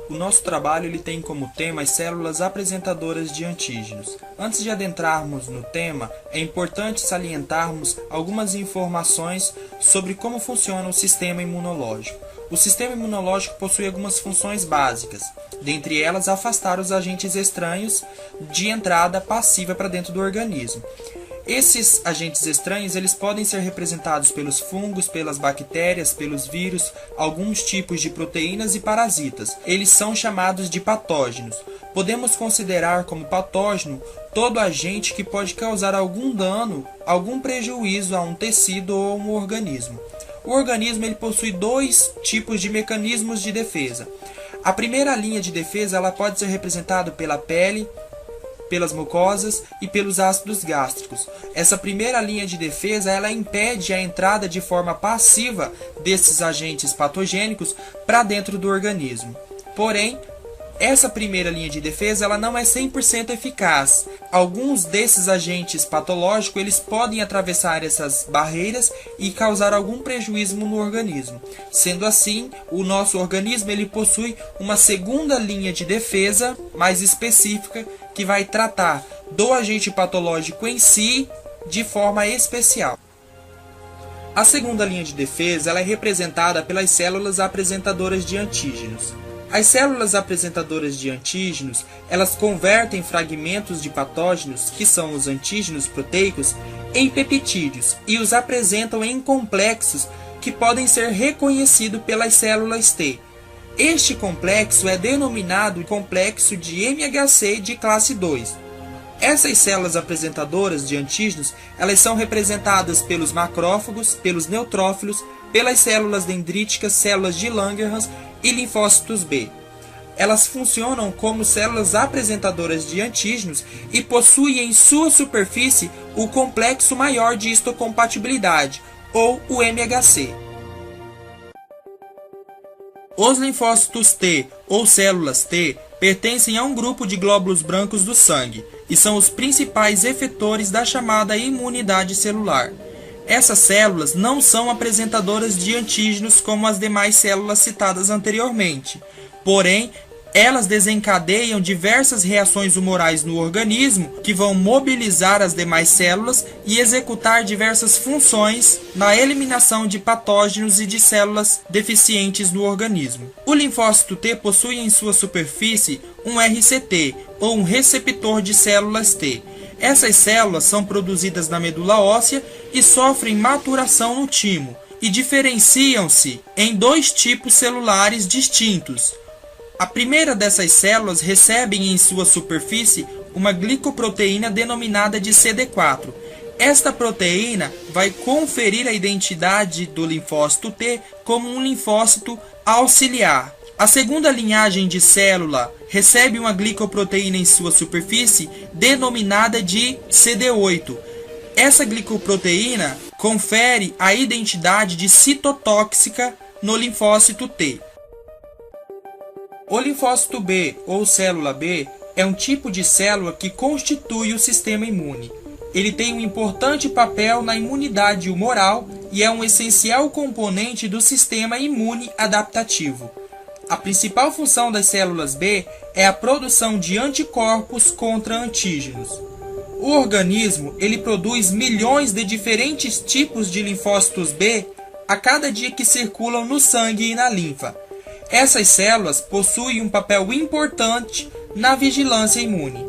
O nosso trabalho ele tem como tema as células apresentadoras de antígenos. Antes de adentrarmos no tema, é importante salientarmos algumas informações sobre como funciona o sistema imunológico. O sistema imunológico possui algumas funções básicas, dentre elas afastar os agentes estranhos de entrada passiva para dentro do organismo. Esses agentes estranhos eles podem ser representados pelos fungos, pelas bactérias, pelos vírus, alguns tipos de proteínas e parasitas. Eles são chamados de patógenos. Podemos considerar como patógeno todo agente que pode causar algum dano, algum prejuízo a um tecido ou a um organismo. O organismo ele possui dois tipos de mecanismos de defesa. A primeira linha de defesa ela pode ser representada pela pele, pelas mucosas e pelos ácidos gástricos. Essa primeira linha de defesa ela impede a entrada de forma passiva desses agentes patogênicos para dentro do organismo. Porém, essa primeira linha de defesa ela não é 100% eficaz. Alguns desses agentes patológicos eles podem atravessar essas barreiras e causar algum prejuízo no organismo. Sendo assim, o nosso organismo ele possui uma segunda linha de defesa mais específica que vai tratar do agente patológico em si de forma especial. A segunda linha de defesa ela é representada pelas células apresentadoras de antígenos. As células apresentadoras de antígenos, elas convertem fragmentos de patógenos, que são os antígenos proteicos, em peptídeos e os apresentam em complexos que podem ser reconhecidos pelas células T. Este complexo é denominado complexo de MHC de classe 2. Essas células apresentadoras de antígenos, elas são representadas pelos macrófagos, pelos neutrófilos, pelas células dendríticas, células de Langerhans e linfócitos B. Elas funcionam como células apresentadoras de antígenos e possuem em sua superfície o complexo maior de histocompatibilidade, ou o MHC. Os linfócitos T, ou células T, pertencem a um grupo de glóbulos brancos do sangue e são os principais efetores da chamada imunidade celular. Essas células não são apresentadoras de antígenos como as demais células citadas anteriormente, porém, elas desencadeiam diversas reações humorais no organismo que vão mobilizar as demais células e executar diversas funções na eliminação de patógenos e de células deficientes no organismo. O linfócito T possui em sua superfície um RCT, ou um receptor de células T. Essas células são produzidas na medula óssea e sofrem maturação no timo, e diferenciam-se em dois tipos celulares distintos. A primeira dessas células recebe em sua superfície uma glicoproteína denominada de CD4. Esta proteína vai conferir a identidade do linfócito T como um linfócito auxiliar. A segunda linhagem de célula recebe uma glicoproteína em sua superfície denominada de CD8. Essa glicoproteína confere a identidade de citotóxica no linfócito T. O linfócito B, ou célula B, é um tipo de célula que constitui o sistema imune. Ele tem um importante papel na imunidade humoral e é um essencial componente do sistema imune adaptativo. A principal função das células B é a produção de anticorpos contra antígenos. O organismo ele produz milhões de diferentes tipos de linfócitos B a cada dia que circulam no sangue e na linfa. Essas células possuem um papel importante na vigilância imune.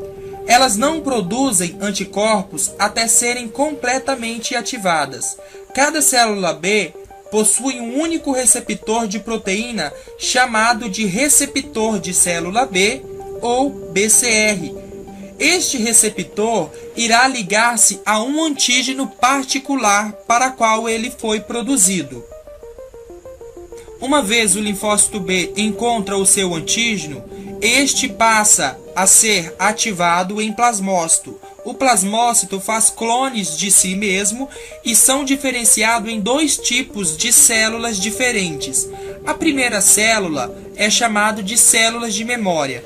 Elas não produzem anticorpos até serem completamente ativadas. Cada célula B possui um único receptor de proteína chamado de receptor de célula B, ou BCR. Este receptor irá ligar-se a um antígeno particular para qual ele foi produzido. Uma vez o linfócito B encontra o seu antígeno, este passa a ser ativado em plasmócito. O plasmócito faz clones de si mesmo e são diferenciados em dois tipos de células diferentes. A primeira célula é chamada de células de memória.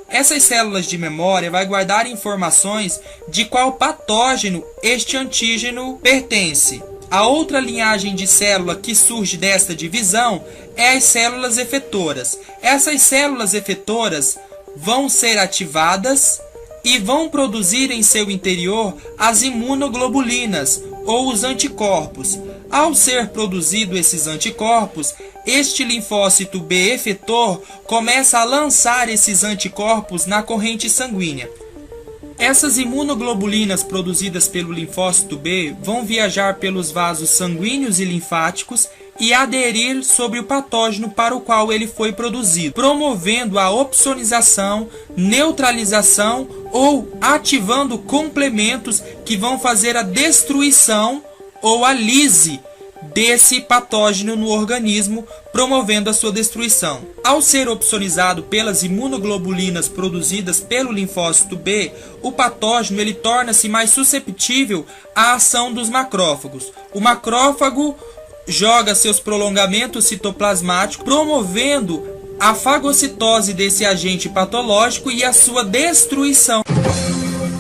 Essas células de memória vai guardar informações de qual patógeno este antígeno pertence. A outra linhagem de célula que surge desta divisão é as células efetoras. Essas células efetoras vão ser ativadas e vão produzir em seu interior as imunoglobulinas, ou os anticorpos. Ao ser produzido esses anticorpos, este linfócito B efetor começa a lançar esses anticorpos na corrente sanguínea. Essas imunoglobulinas produzidas pelo linfócito B vão viajar pelos vasos sanguíneos e linfáticos e aderir sobre o patógeno para o qual ele foi produzido, promovendo a opsonização, neutralização ou ativando complementos que vão fazer a destruição ou a lise desse patógeno no organismo, promovendo a sua destruição. Ao ser opsonizado pelas imunoglobulinas produzidas pelo linfócito B, o patógeno ele torna-se mais susceptível à ação dos macrófagos. O macrófago joga seus prolongamentos citoplasmáticos, promovendo a fagocitose desse agente patológico e a sua destruição.